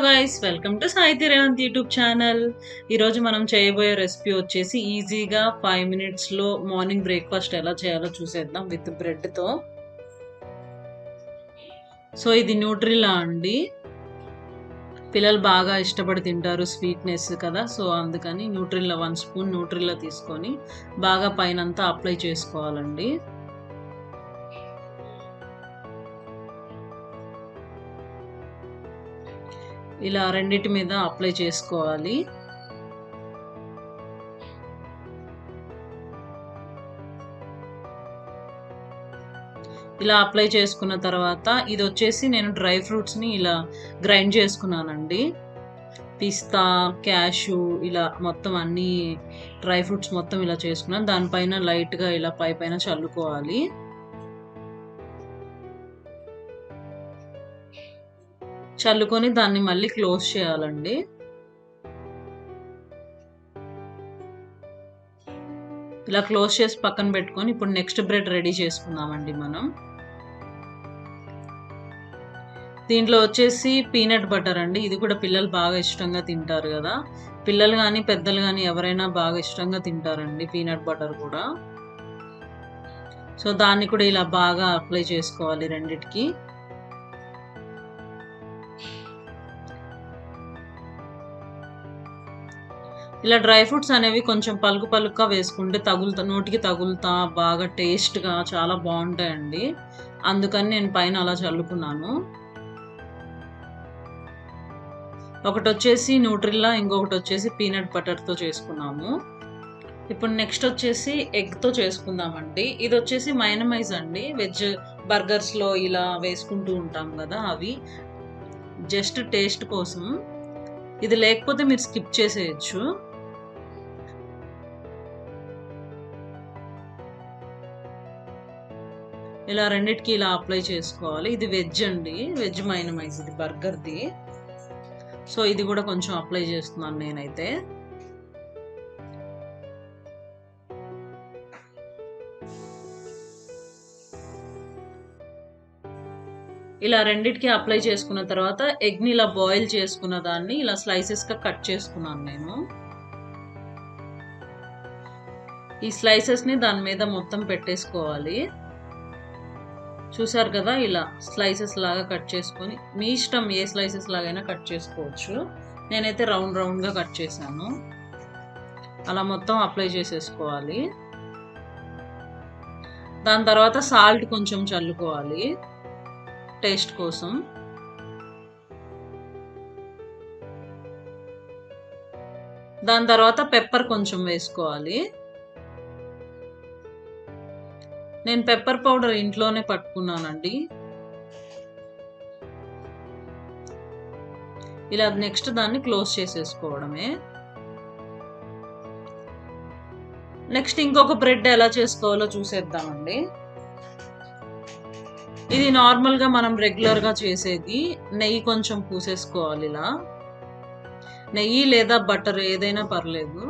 Guys, welcome to సాహితీ Revanth YouTube channel. ఈరోజు మనం చేయబోయే రెసిపీ వచ్చేసి ఈజీగా 5 మినిట్స్లో మార్నింగ్ బ్రేక్ఫాస్ట్ ఎలా చేయాలో చూసేద్దాం విత్ బ్రెడ్తో. సో ఇది న్యూట్రిలా అండి. పిల్లలు బాగా ఇష్టపడి తింటారు, స్వీట్నెస్ కదా. సో అందుకని న్యూట్రిలా 1 స్పూన్ న్యూట్రిలా తీసుకొని బాగా పైనంతా అప్లై చేసుకోవాలండి. ఇలా రెండిటి మీద అప్లై చేసుకోవాలి. ఇలా అప్లై చేసుకున్న తర్వాత ఇది వచ్చేసి నేను డ్రై ఫ్రూట్స్ని ఇలా గ్రైండ్ చేసుకున్నానండి. పిస్తా, క్యాషు ఇలా మొత్తం అన్ని డ్రై ఫ్రూట్స్ మొత్తం ఇలా చేసుకున్నాను. దానిపైన లైట్గా ఇలా పైన చల్లుకోవాలి. చల్లుకొని దాన్ని మళ్ళీ క్లోజ్ చేయాలండి. ఇలా క్లోజ్ చేసి పక్కన పెట్టుకొని ఇప్పుడు నెక్స్ట్ బ్రెడ్ రెడీ చేసుకుందామండి మనం. దీంట్లో వచ్చేసి పీనట్ బటర్ అండి. ఇది కూడా పిల్లలు బాగా ఇష్టంగా తింటారు కదా. పిల్లలు కానీ పెద్దలు కానీ ఎవరైనా బాగా ఇష్టంగా తింటారండి పీనట్ బటర్ కూడా. సో దాన్ని కూడా ఇలా బాగా అప్లై చేసుకోవాలి రెండిటికి. ఇలా డ్రై ఫ్రూట్స్ అనేవి కొంచెం పలుకుగా వేసుకుంటే నోటికి తగులుతా బాగా టేస్ట్గా చాలా బాగుంటాయండి. అందుకని నేను పైన అలా చల్లుకున్నాను. ఒకటి వచ్చేసి న్యూట్రిల్లా, ఇంకొకటి వచ్చేసి పీనట్ బటర్తో చేసుకున్నాము. ఇప్పుడు నెక్స్ట్ వచ్చేసి ఎగ్తో చేసుకుందామండి. ఇది వచ్చేసి మైనమైజ్ అండి. వెజ్ బర్గర్స్లో ఇలా వేసుకుంటూ ఉంటాం కదా, అవి జస్ట్ టేస్ట్ కోసం. ఇది లేకపోతే మీరు స్కిప్ చేసేయచ్చు. ఇలా రెండిటికి ఇలా అప్లై చేసుకోవాలి. ఇది వెజ్ అండి, వెజ్ మైనమైజ్ ఇది బర్గర్ది. సో ఇది కూడా కొంచెం అప్లై చేస్తున్నాను నేనైతే. ఇలా రెండిటికి అప్లై చేసుకున్న తర్వాత ఎగ్ని ఇలా బాయిల్ చేసుకున్న దాన్ని ఇలా స్లైసెస్గా కట్ చేసుకున్నాను నేను. ఈ స్లైసెస్ని దాని మీద మొత్తం పెట్టేసుకోవాలి. చూసారు కదా, ఇలా స్లైసెస్ లాగా కట్ చేసుకొని మీ ఇష్టం ఏ స్లైసెస్ లాగైనా కట్ చేసుకోవచ్చు. నేనైతే రౌండ్గా కట్ చేశాను. అలా మొత్తం అప్లై చేసేసుకోవాలి. దాని తర్వాత సాల్ట్ కొంచెం చల్లుకోవాలి టేస్ట్ కోసం. దాని తర్వాత పెప్పర్ కొంచెం వేసుకోవాలి. నేను పెప్పర్ పౌడర్ ఇంట్లోనే పట్టుకున్నానండి. ఇలా నెక్స్ట్ దాన్ని క్లోజ్ చేసేసుకోవడమే. నెక్స్ట్ ఇంకొక బ్రెడ్ ఎలా చేసుకోవాలో చూసేద్దామండి. ఇది నార్మల్గా మనం రెగ్యులర్గా చేసేది. నెయ్యి కొంచెం పూసేసుకోవాలి. ఇలా నెయ్యి లేదా బటర్ ఏదైనా పర్లేదు.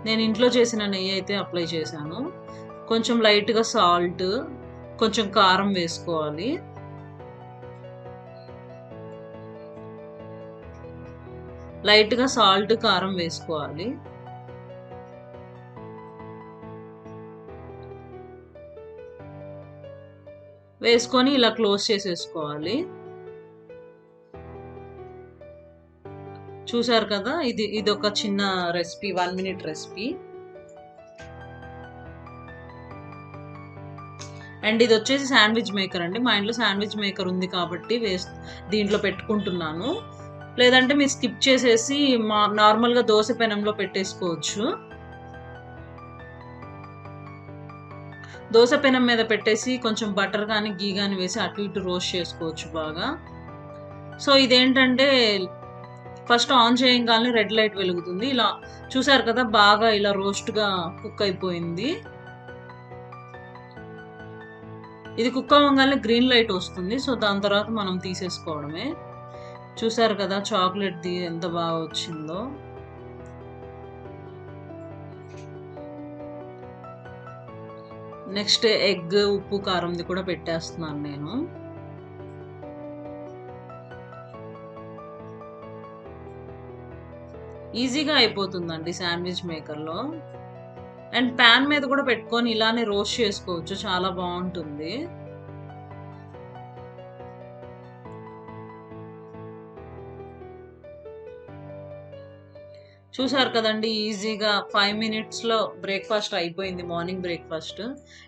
నేను ఇంట్లో చేసిన నెయ్యి అయితే అప్లై చేశాను. కొంచెం లైట్గా సాల్ట్, కొంచెం కారం వేసుకోవాలి. లైట్గా సాల్ట్, కారం వేసుకోవాలి. వేసుకొని ఇలా క్లోజ్ చేసేసుకోవాలి. చూసారు కదా, ఇది ఒక చిన్న రెసిపీ, 1 మినిట్ రెసిపీ. అండ్ ఇది వచ్చేసి శాండ్విచ్ మేకర్ అండి. మా ఇంట్లో శాండ్విచ్ మేకర్ ఉంది కాబట్టి దీంట్లో పెట్టుకుంటున్నాను. లేదంటే మీరు స్కిప్ చేసేసి నార్మల్గా దోశ పెనంలో పెట్టేసుకోవచ్చు. దోశ పెనం మీద పెట్టేసి కొంచెం బటర్ కానీ గీ కానీ వేసి అటు ఇటు రోస్ట్ చేసుకోవచ్చు బాగా. సో ఇదేంటంటే ఫస్ట్ ఆన్ చేయగానే రెడ్ లైట్ వెలుగుతుంది. ఇలా చూసారు కదా, బాగా ఇలా రోస్ట్గా కుక్ అయిపోయింది. ఇది కుక్ అవ్వగానే గ్రీన్ లైట్ వస్తుంది. సో దాని తర్వాత మనం తీసేసుకోవడమే. చూసారు కదా చాక్లెట్ది ఎంత బాగా వచ్చిందో. నెక్స్ట్ ఎగ్, ఉప్పు, కారంది కూడా పెట్టేస్తున్నాను నేను. ఈజీగా అయిపోతుందండి శాండ్విచ్ మేకర్‌లో. అండ్ పాన్ మీద కూడా పెట్టుకొని ఇలానే రోస్ట్ చేసుకోవచ్చు. చాలా బావుంటుంది. చూసారు కదండీ! ఈజీగా 5 మినిట్స్‌లో బ్రేక్‌ఫాస్ట్ అయిపోయింది. Morning breakfast.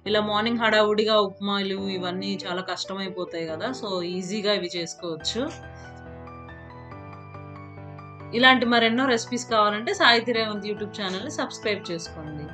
ఇలా మార్నింగ్ హడావుడిగా ఉప్మాలు ఇవన్నీ చాలా కష్టమైపోతాయి గదా! సో, ఈజీగా ఇవి చేసుకోవచ్చు. ఇలాంటి మరెన్నో రెసిపీస్ కావాలంటే సాహితీ రేవంత్ యూట్యూబ్ ఛానెల్‌ని సబ్స్క్రైబ్ చేసుకోండి.